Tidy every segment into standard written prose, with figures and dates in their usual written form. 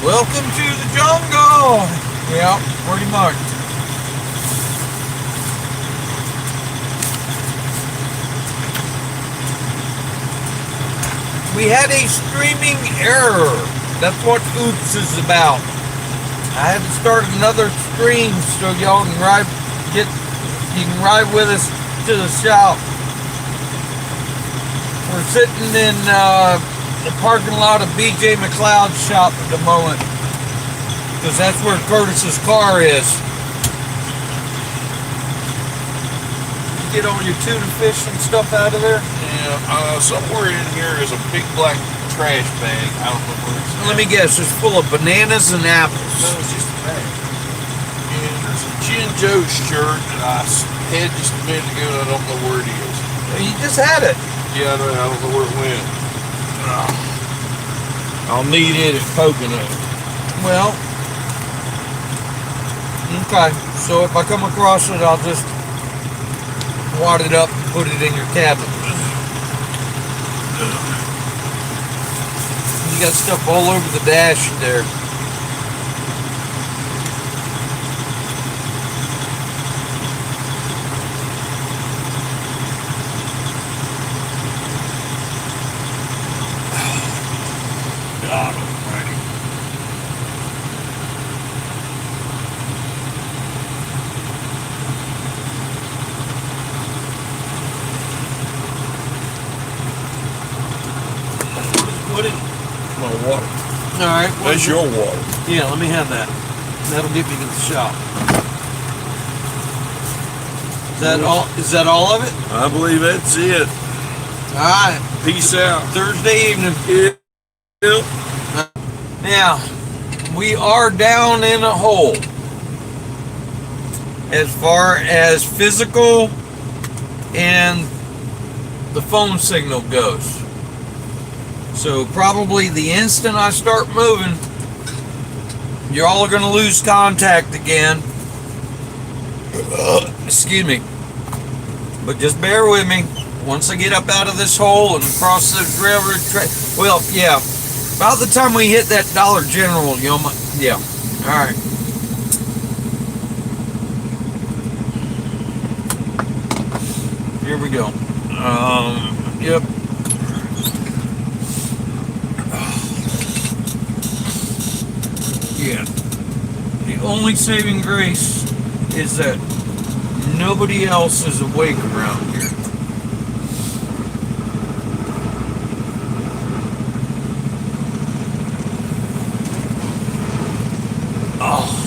Welcome to the jungle. Yeah, pretty much. We had a streaming error. That's what Oops is about. I had to start another stream so y'all can you can ride with us to the shop. We're sitting in the parking lot of BJ McLeod's shop at the moment, because that's where Curtis's car is. You get all your tuna fish and stuff out of there? Yeah, somewhere in here is a big black trash bag. I don't know where it's at. Let me guess, it's full of bananas and apples. No, it's just a bag. And there's a Gin Joe shirt that I had just a minute ago and I don't know where it is. You just had it. Yeah, I don't know where it went. I'll need it at Pocono. Well, okay. So if I come across it, I'll just wad it up and put it in your cabinet. You got stuff all over the dash there. God almighty. What is My water. Alright. That's your water. Yeah, let me have that. That'll get me to the shop. Is that all of it? I believe that's it. Alright. Peace out. Thursday evening. Yep. Now, we are down in a hole as far as physical and the phone signal goes. So probably the instant I start moving, you're all going to lose contact again. Excuse me. But just bear with me. Once I get up out of this hole and across the railroad track, well, yeah, about the time we hit that Dollar General, you know, yeah, all right. Here we go. Yep. Yeah. The only saving grace is that nobody else is awake around here. Oh.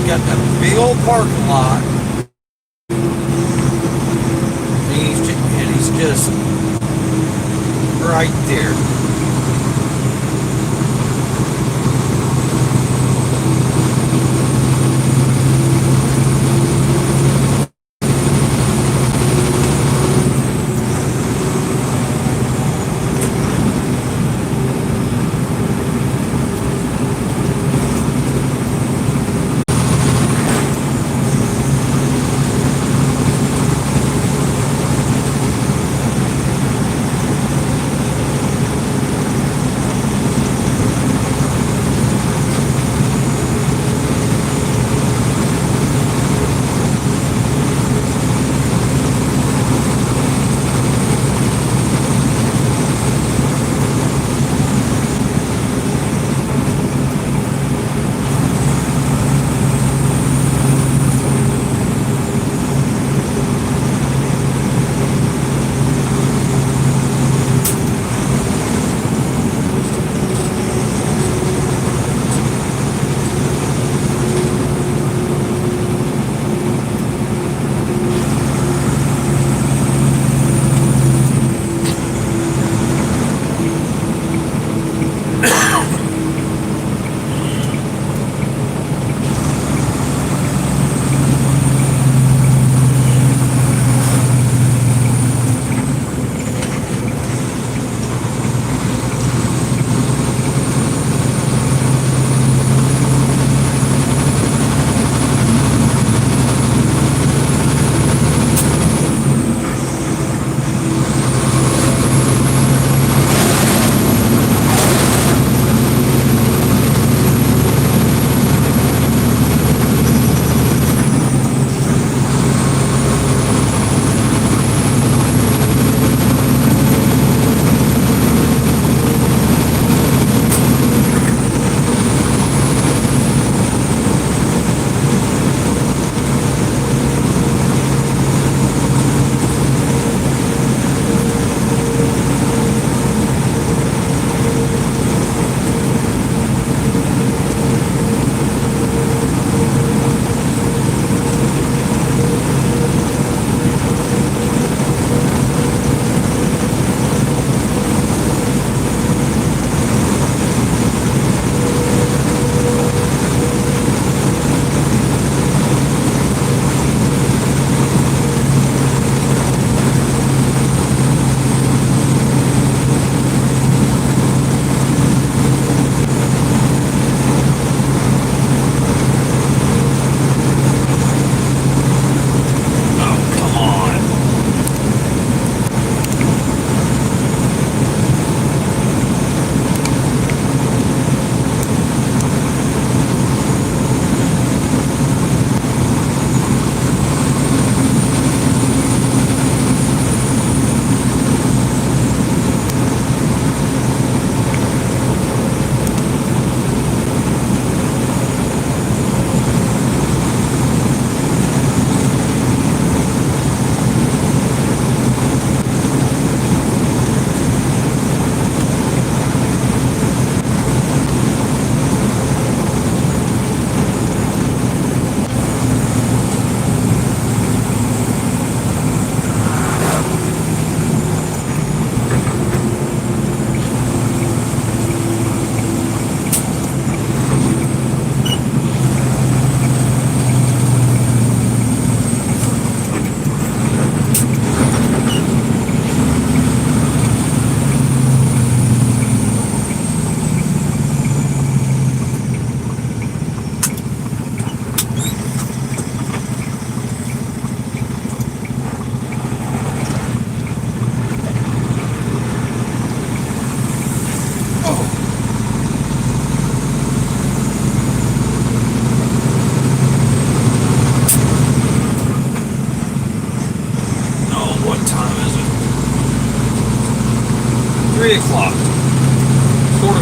Got that big old parking lot, and he's just right there.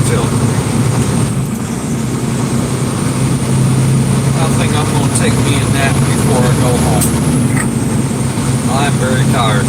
filthy. I think I'm going to take me a nap before I go home. I'm very tired.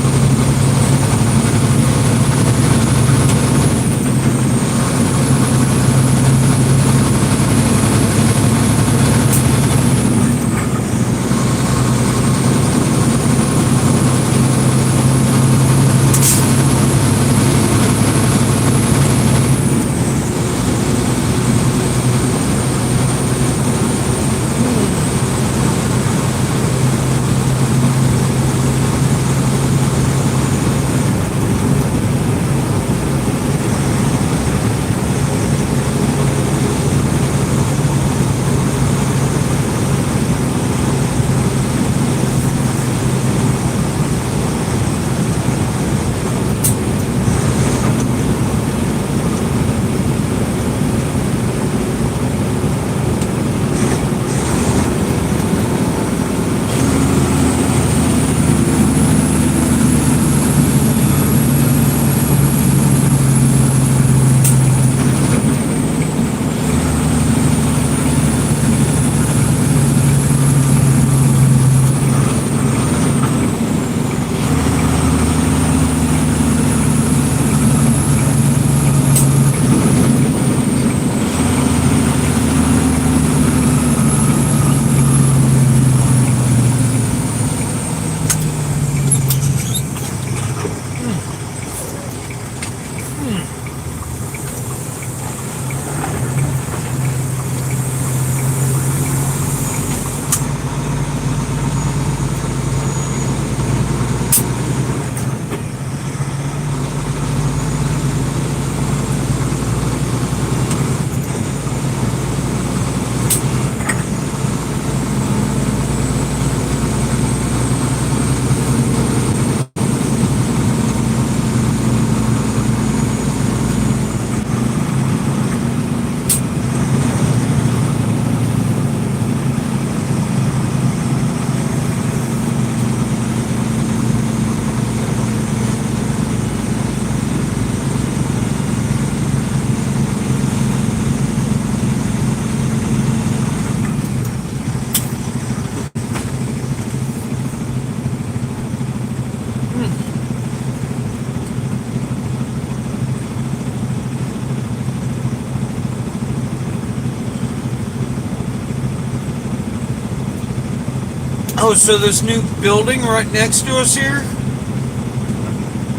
Oh, so this new building right next to us here?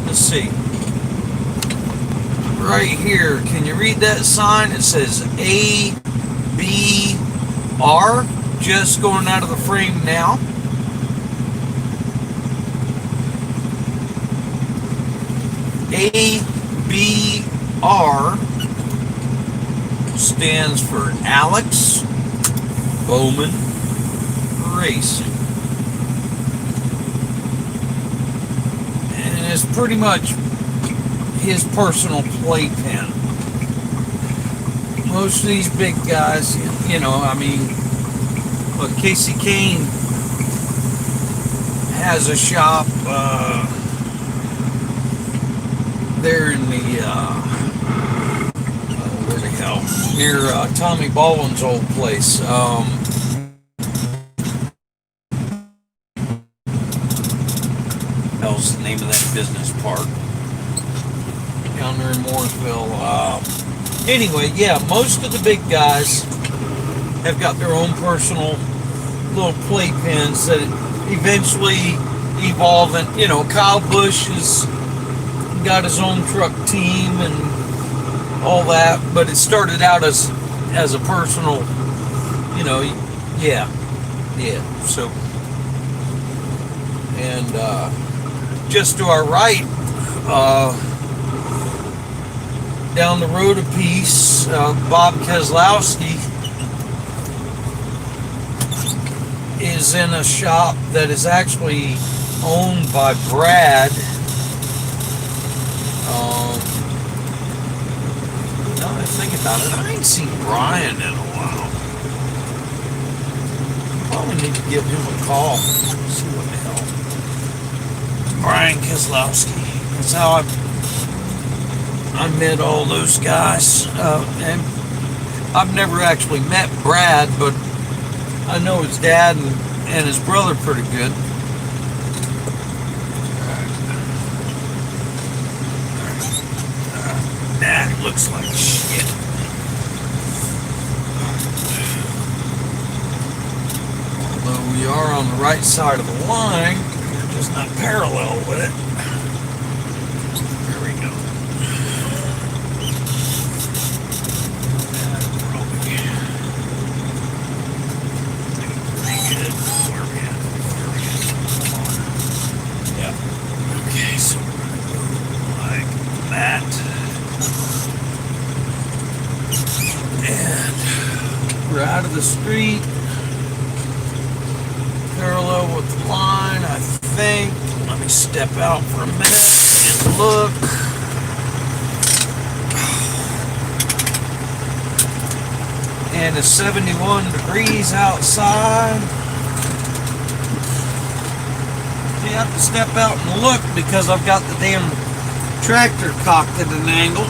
Let's see. Right here, can you read that sign? It says ABR, just going out of the frame now. ABR stands for Alex Bowman Racing. And it's pretty much his personal playpen. Most of these big guys, you know, I mean, look, Casey Kane has a shop there in the where the hell, near Tommy Baldwin's old place. Hell's the name of that business park down there in Mooresville. Anyway, yeah, most of the big guys have got their own personal little playpens that eventually evolve. And you know, Kyle Busch has got his own truck team and all that, but it started out as a personal, you know, yeah. So, and just to our right, down the road a piece, Bob Keselowski is in a shop that is actually owned by Brad. Now that I think about it, I ain't seen Brian in a while. Probably need to give him a call. See what the hell. Brian Keselowski. That's how I met all those guys, and I've never actually met Brad, but I know his dad and his brother pretty good. That looks like shit. Although we are on the right side of the line, we're just not parallel with it. There we go. That's probably pretty good. Where are we at? Come on. Yeah. Okay, so we're gonna go like that. And we're out of the street, parallel with the line, I think. Let me step out for a minute and look. And it's 71 degrees outside. You have to step out and look because I've got the damn tractor cocked at an angle.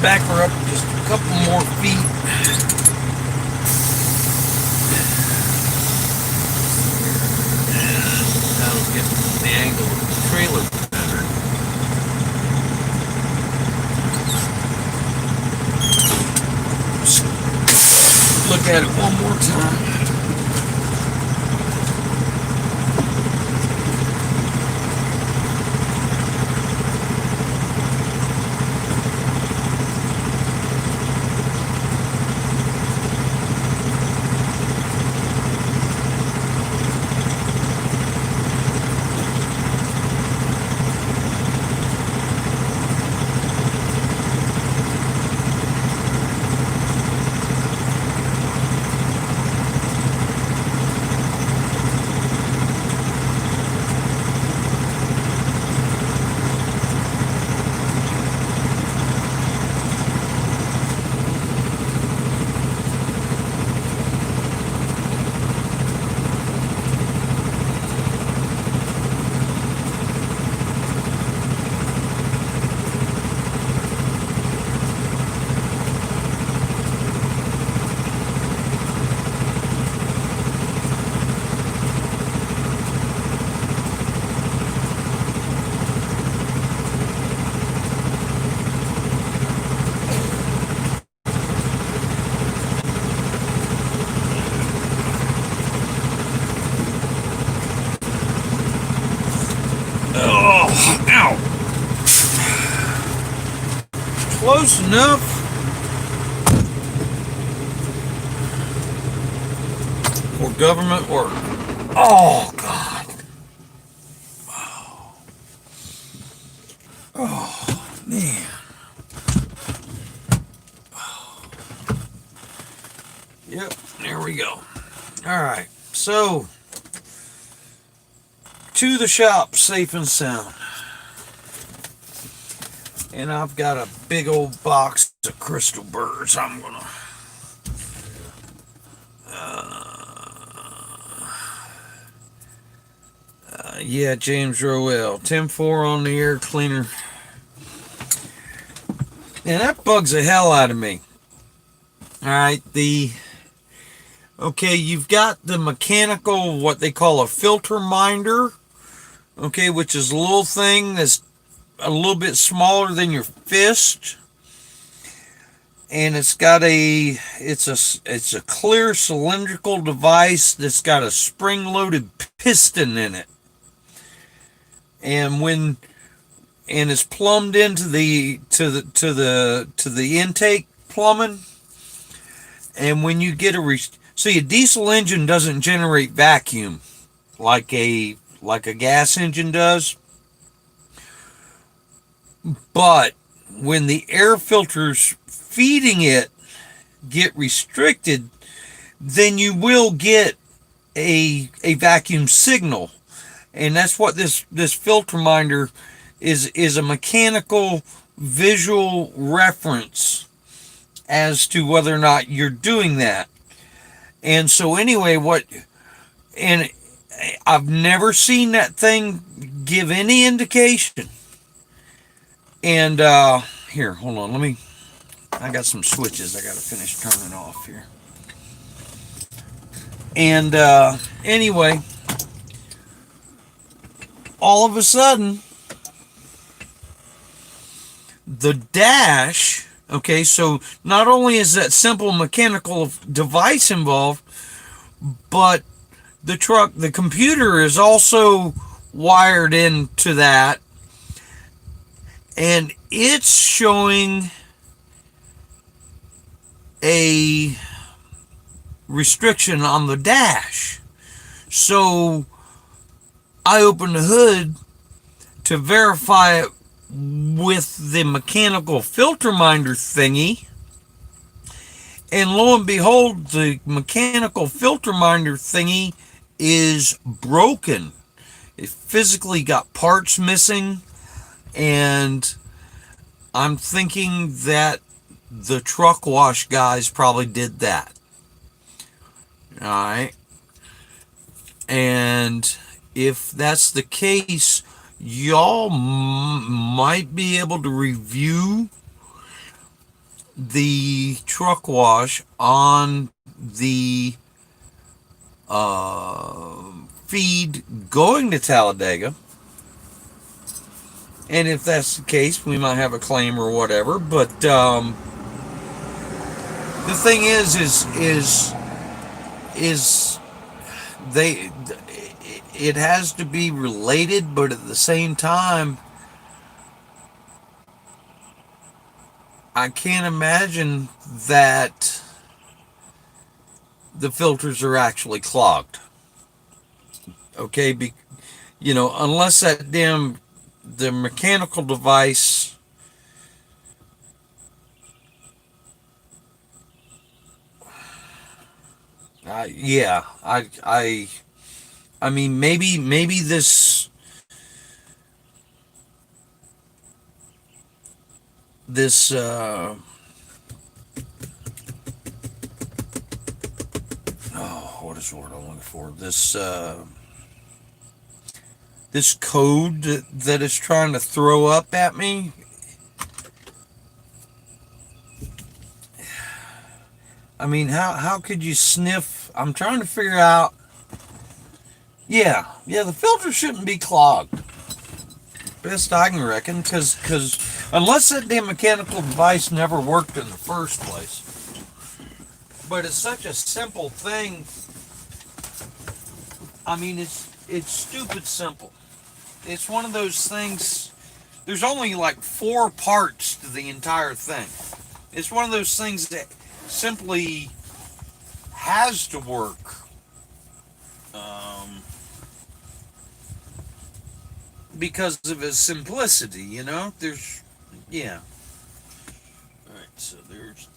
Back her up just a couple more feet. And that'll get the angle of the trailer better. Just look at it one more time. Ow! Close enough. For government work. Oh, God. Oh, man. Yep, there we go. All right, so to the shop, safe and sound. And I've got a big old box of crystal birds. I'm gonna yeah, James Roel, 10-4 on the air cleaner. And that bugs the hell out of me. All right, okay, you've got the mechanical, what they call a filter minder, okay, which is a little thing that's a little bit smaller than your fist, and it's a clear cylindrical device that's got a spring-loaded piston in it, and it's plumbed into the intake plumbing, and when you get see, a diesel engine doesn't generate vacuum like a gas engine does. But when the air filters feeding it get restricted, then you will get a vacuum signal. And that's what this filter minder is a mechanical visual reference as to whether or not you're doing that. And so anyway, and I've never seen that thing give any indication. And here, hold on, I got some switches I gotta finish turning off here. And anyway, all of a sudden, the dash, okay, so not only is that simple mechanical device involved, but the computer is also wired into that, and it's showing a restriction on the dash. So I opened the hood to verify it with the mechanical filter minder thingy, and lo and behold, the mechanical filter minder thingy is broken. It physically got parts missing, and I'm thinking that the truck wash guys probably did that. All right. And if that's the case, y'all might be able to review the truck wash on the feed going to Talladega. And if that's the case, we might have a claim or whatever. But the thing is they it has to be related, but at the same time, I can't imagine that the filters are actually clogged. Okay, unless the mechanical device yeah, I mean, maybe this what is the word I'm looking for? This code that is trying to throw up at me. I mean, how could you sniff? I'm trying to figure out. Yeah, the filter shouldn't be clogged. Best I can reckon, because unless that damn mechanical device never worked in the first place. But it's such a simple thing. I mean, it's stupid simple. It's one of those things. There's only like 4 parts to the entire thing. It's one of those things that simply has to work. Because of its simplicity, yeah. All right, so there's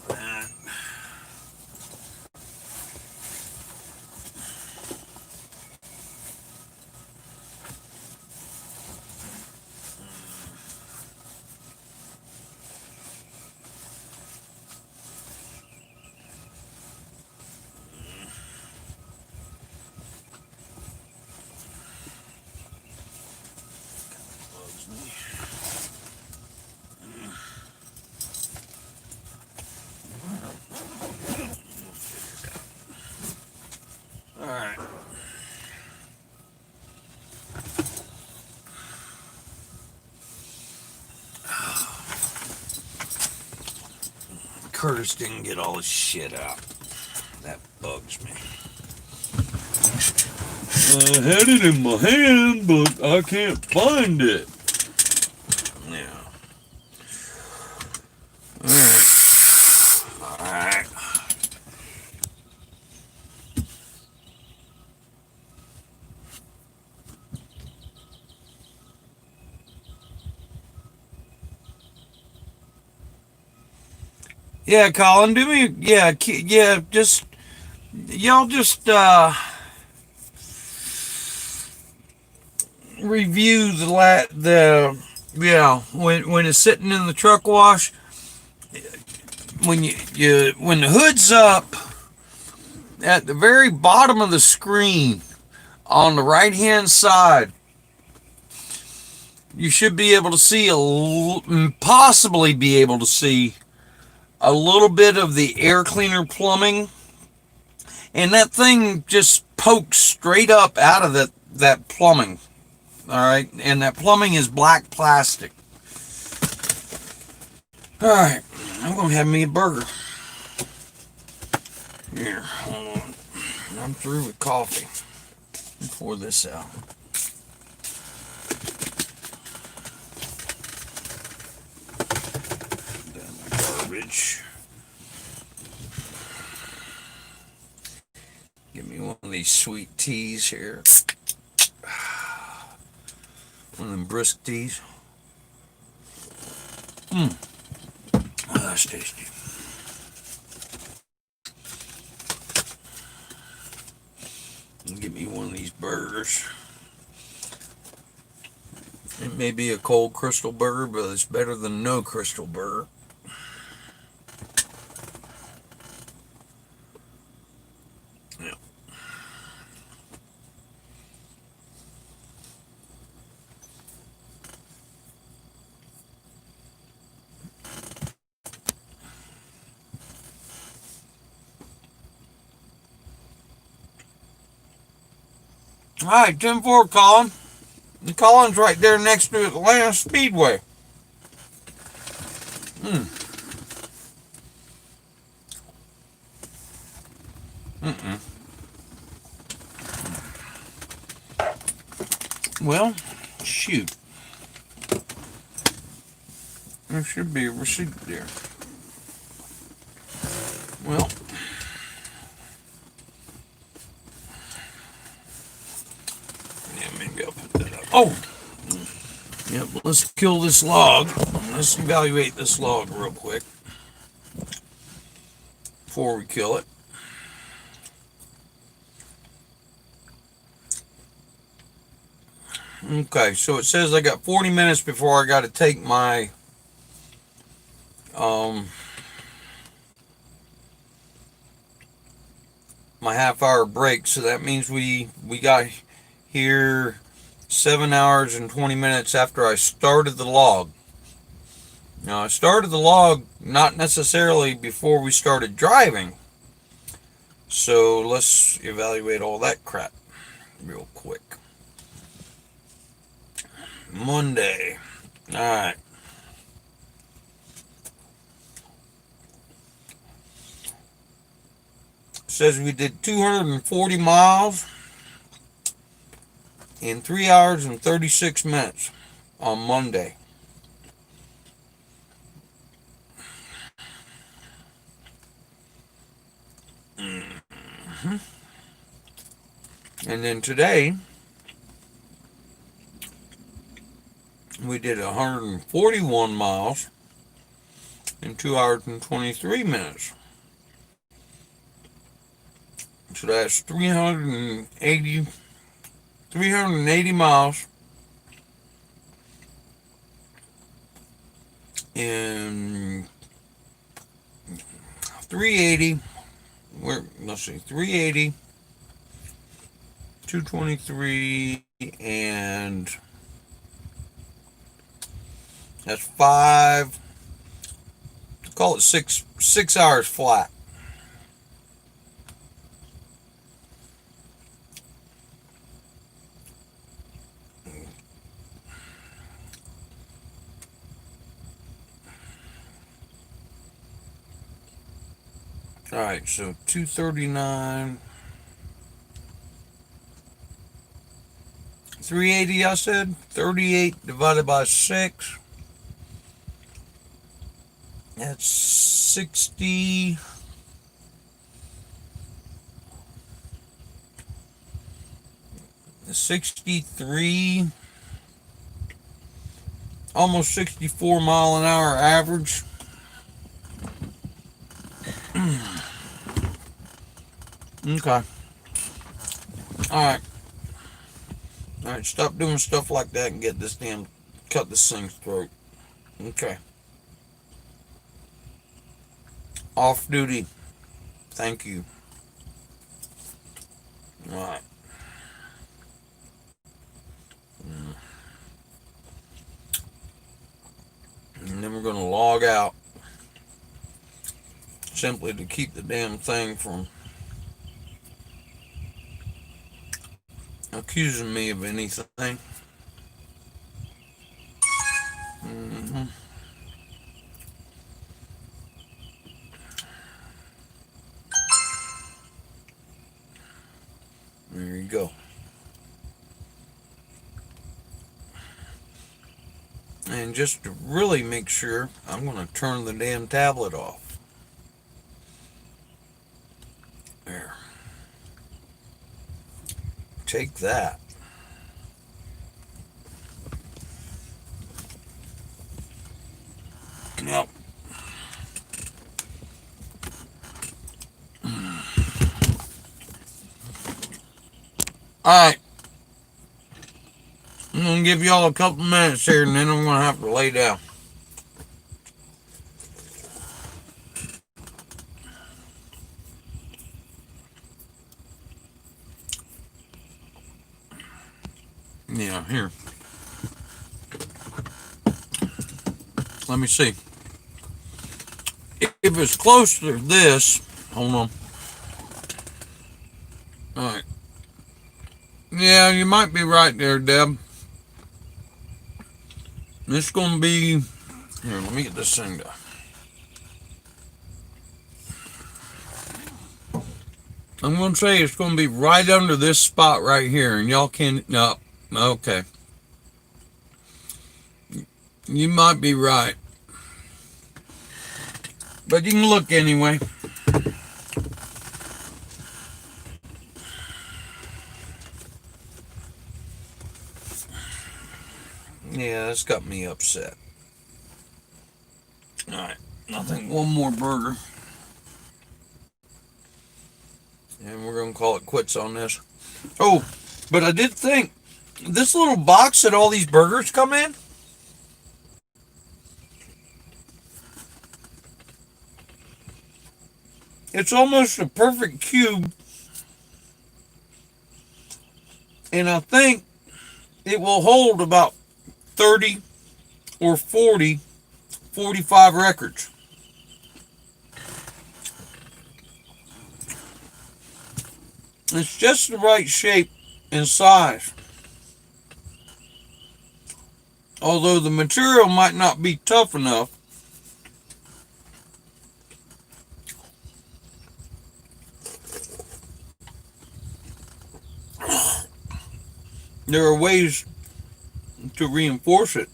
that. All right. Curtis didn't get all his shit out. That bugs me. I had it in my hand, but I can't find it. Yeah. All right. Yeah, Colin, do me. Yeah, yeah. Just y'all just review the yeah when it's sitting in the truck wash. When when the hood's up at the very bottom of the screen on the right hand side, you should be able to see possibly be able to see a little bit of the air cleaner plumbing, and that thing just pokes straight up out of that plumbing. All right, and that plumbing is black plastic. All right, I'm gonna have me a burger. Here, hold on. I'm through with coffee. Pour this out. Then my garbage. Give me one of these sweet teas here. One of them brisk teas. Oh, that's tasty. And give me one of these burgers. It may be a cold crystal burger, but it's better than no crystal burger. Yeah. All right, 10-4, Colin. And Colin's right there next to Atlanta Speedway. Well, shoot. There should be a receipt there. Well, yeah, maybe I'll put that up. Oh! Yep, let's kill this log. Let's evaluate this log real quick before we kill it. Okay, so it says I got 40 minutes before I got to take my my half-hour break. So that means we got here 7 hours and 20 minutes after I started the log. Now I started the log not necessarily before we started driving. So let's evaluate all that crap real quick. Monday. Alright. Says we did 240 miles in 3 hours and 36 minutes on Monday. And then today we did 141 miles in 2 hours and 23 minutes. So that's 380 miles in 380. Let's see, 380, 223, and that's call it 6 hours flat. All right, so 239, 380. I said 38 divided by 6. That's 60. $63, almost 64 mile an hour average. Okay. Alright. Alright, stop doing stuff like that and get this damn, cut this thing's throat. Okay. Off duty. Thank you. Alright. And then we're going to log out. Simply to keep the damn thing from accusing me of anything. Mm-hmm. There you go. And just to really make sure, I'm going to turn the damn tablet off. There. Take that. Yep. Alright. I'm going to give y'all a couple minutes here and then I'm going to have to lay down. Yeah, here. Let me see. If it's close to this, hold on. Alright. Yeah, you might be right there, Deb. It's going to be... Here, let me get this thing done. I'm going to say it's going to be right under this spot right here. And y'all can... No. Okay. You might be right. But you can look anyway. Yeah, that's got me upset. Alright, I think one more burger. And we're going to call it quits on this. Oh, but I did think, this little box that all these burgers come in, it's almost a perfect cube. And I think it will hold about 30 or 40, 45 records. It's just the right shape and size. Although the material might not be tough enough, there are ways to reinforce it.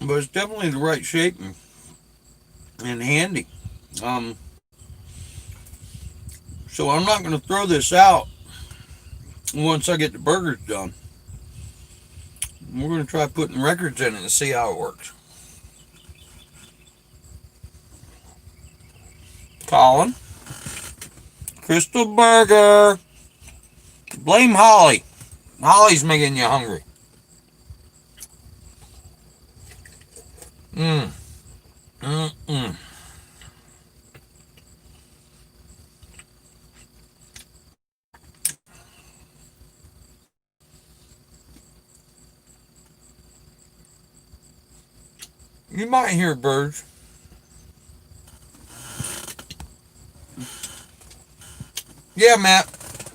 But it's definitely the right shape and handy. So I'm not going to throw this out once I get the burgers done. We're going to try putting records in it and see how it works. Colin. Crystal Burger. Blame Holly. Holly's making you hungry. You might hear birds. Yeah, Matt.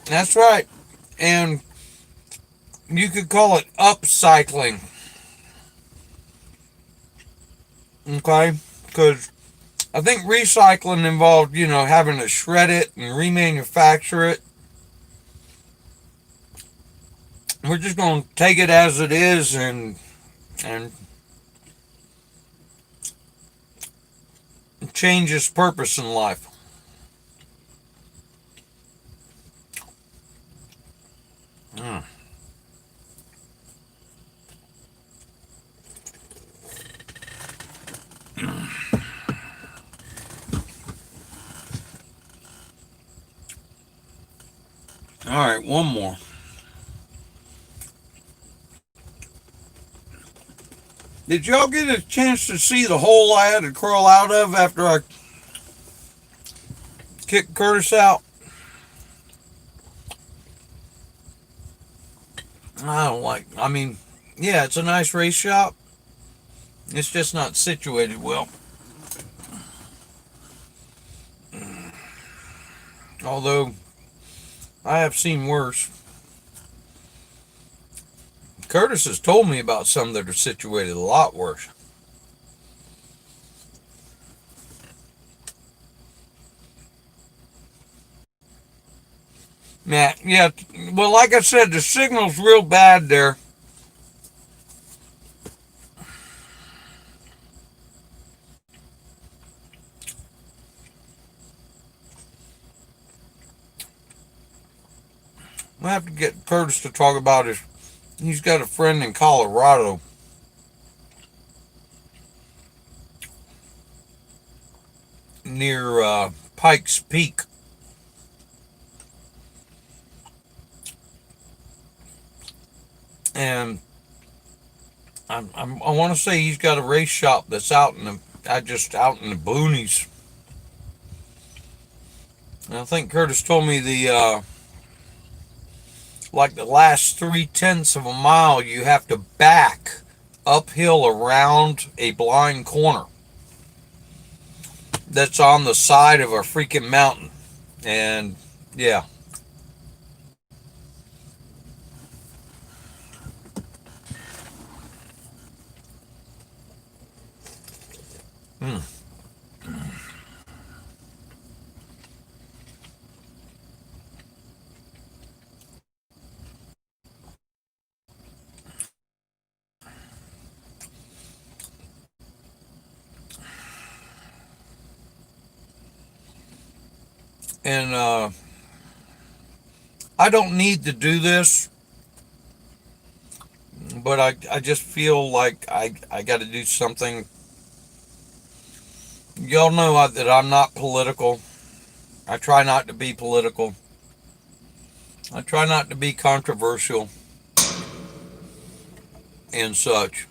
That's right. And you could call it upcycling. Okay? Because I think recycling involved, having to shred it and remanufacture it. We're just going to take it as it is and change its purpose in life. All right, one more. Did y'all get a chance to see the hole I had to crawl out of after I kicked Curtis out? I don't like. I mean, yeah, it's a nice race shop. It's just not situated well. Although I have seen worse. Curtis has told me about some that are situated a lot worse. Yeah. Well, like I said, the signal's real bad there. We'll have to get Curtis to talk about his. He's got a friend in Colorado near Pikes Peak. And I want to say he's got a race shop that's out in out in the boonies. And I think Curtis told me like the last 3/10 of a mile you have to back uphill around a blind corner that's on the side of a freaking mountain. And yeah. Hmm. And I don't need to do this, but I just feel like I got to do something. Y'all know that I'm not political. I try not to be political. I try not to be controversial and such.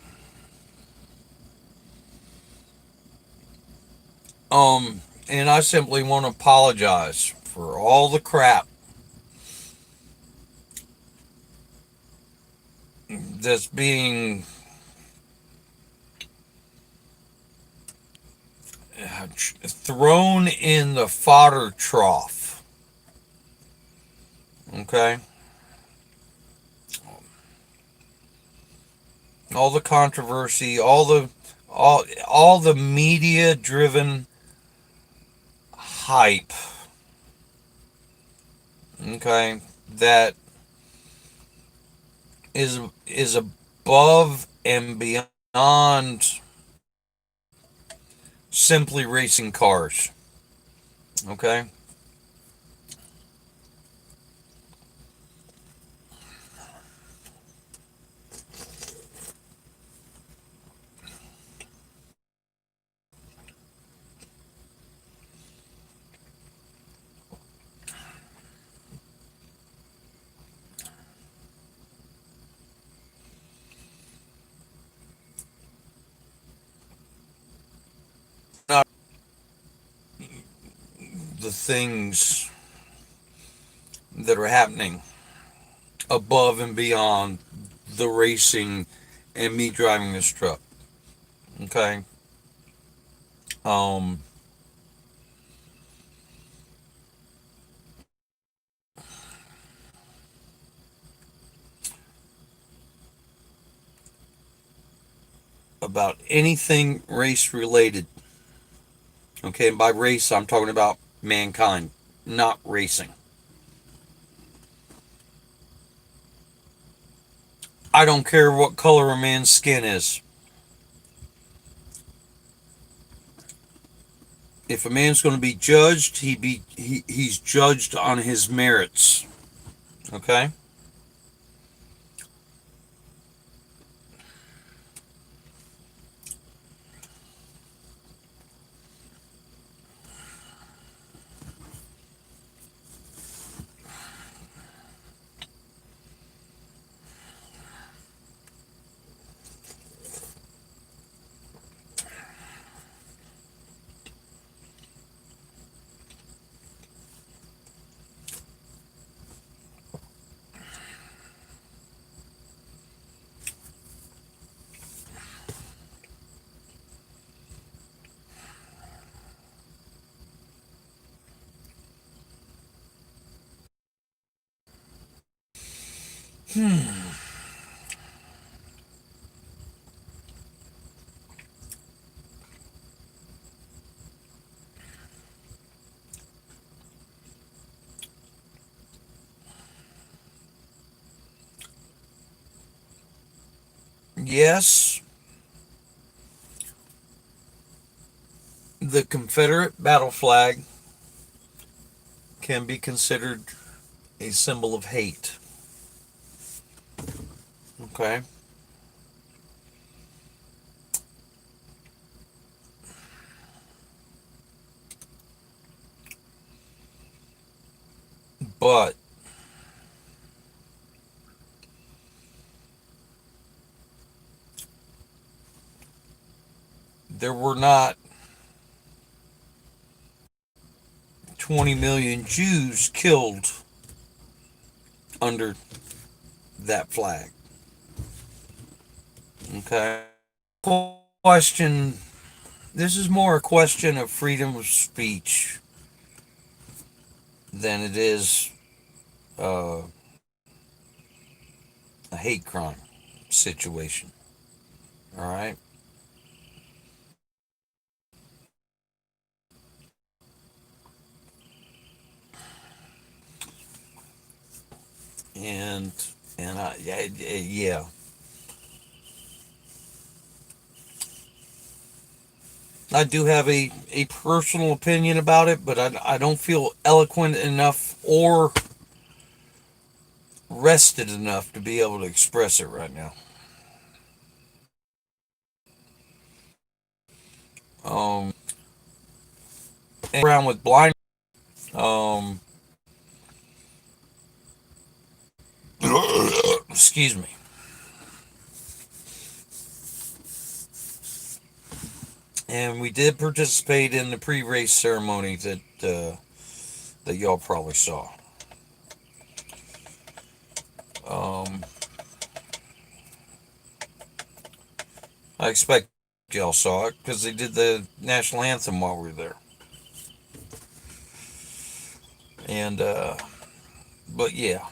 And I simply want to apologize for all the crap that's being thrown in the fodder trough. Okay? All the controversy, all the media driven hype. Okay? That is above and beyond simply racing cars. Okay? Not the things that are happening above and beyond the racing and me driving this truck. Okay? Um about anything race related. Okay, and by race I'm talking about mankind, not racing. I don't care what color a man's skin is. If a man's going to be judged, he's judged on his merits. Okay? Yes, the Confederate battle flag can be considered a symbol of hate. Okay? But there were not 20 million Jews killed under that flag. Okay? Question. This is more a question of freedom of speech than it is uh, a hate crime situation. All right? And yeah. I do have a personal opinion about it, but I don't feel eloquent enough or rested enough to be able to express it right now. Um, and around with blind. Um, excuse me. And we did participate in the pre-race ceremony that y'all probably saw. Um, I expect y'all saw it because they did the national anthem while we were there. And but yeah,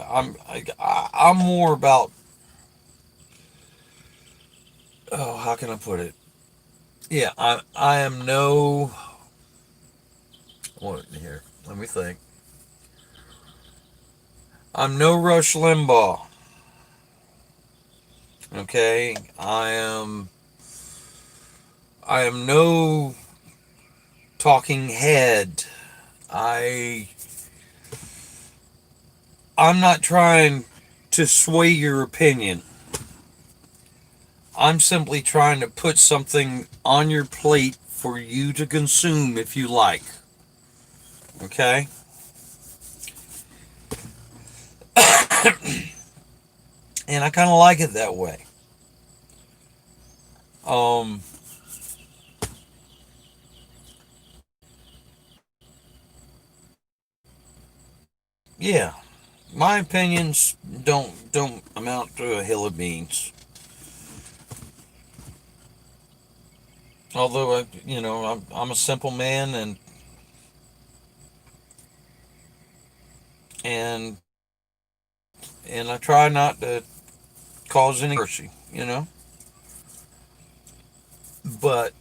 I'm more about, oh, how can I put it? Yeah, I am no, what here? Let me think. I'm no Rush Limbaugh. Okay, I am no talking head. I I'm not trying to sway your opinion. I'm simply trying to put something on your plate for you to consume if you like. Okay? And I kind of like it that way. Um yeah, my opinions don't amount to a hill of beans. Although I'm a simple man, and and I try not to cause any mercy, But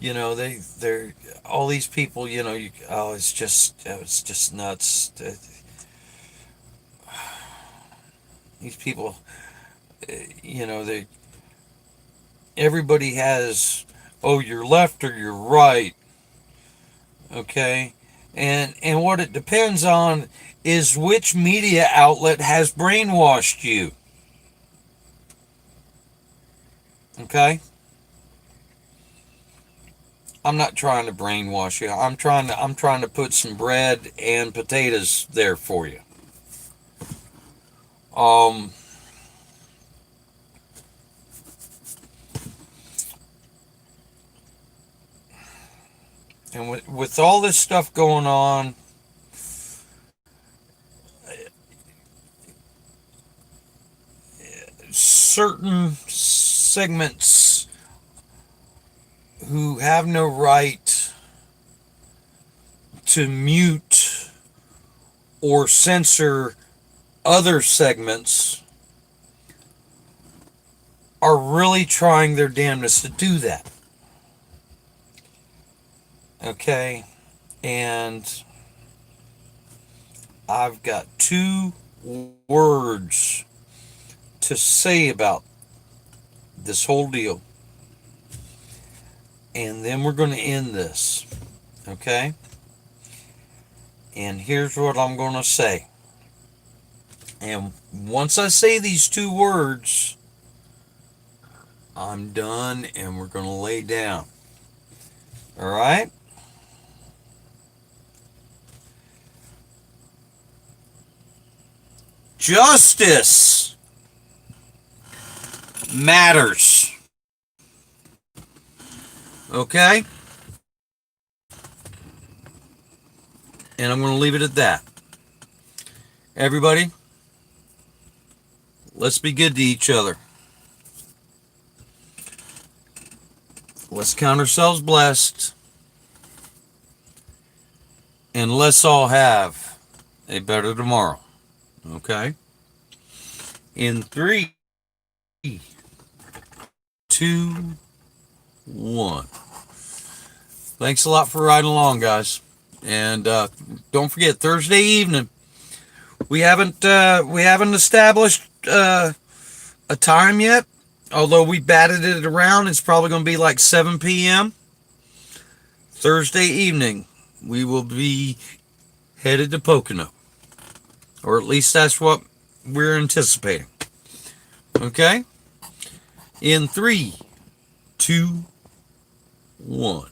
they're all these people, it's just nuts. These people, they everybody has, oh, you're left or you're right, okay, and what it depends on is which media outlet has brainwashed you, okay. I'm not trying to brainwash you. I'm trying to put some bread and potatoes there for you. Um and with all this stuff going on, certain segments who have no right to mute or censor other segments are really trying their damnedest to do that. Okay? And I've got 2 words to say about this whole deal. And then we're going to end this. Okay? And here's what I'm going to say. And once I say these 2 words, I'm done and we're going to lay down. All right? Justice matters. Okay? And I'm going to leave it at that. Everybody, let's be good to each other. Let's count ourselves blessed. And let's all have a better tomorrow. Okay? In 3, 2, 1. Thanks a lot for riding along, guys. And don't forget, Thursday evening, we haven't established a time yet. Although we batted it around, it's probably going to be like 7 p.m. Thursday evening, we will be headed to Pocono. Or at least that's what we're anticipating. Okay? In 3, 2, 1.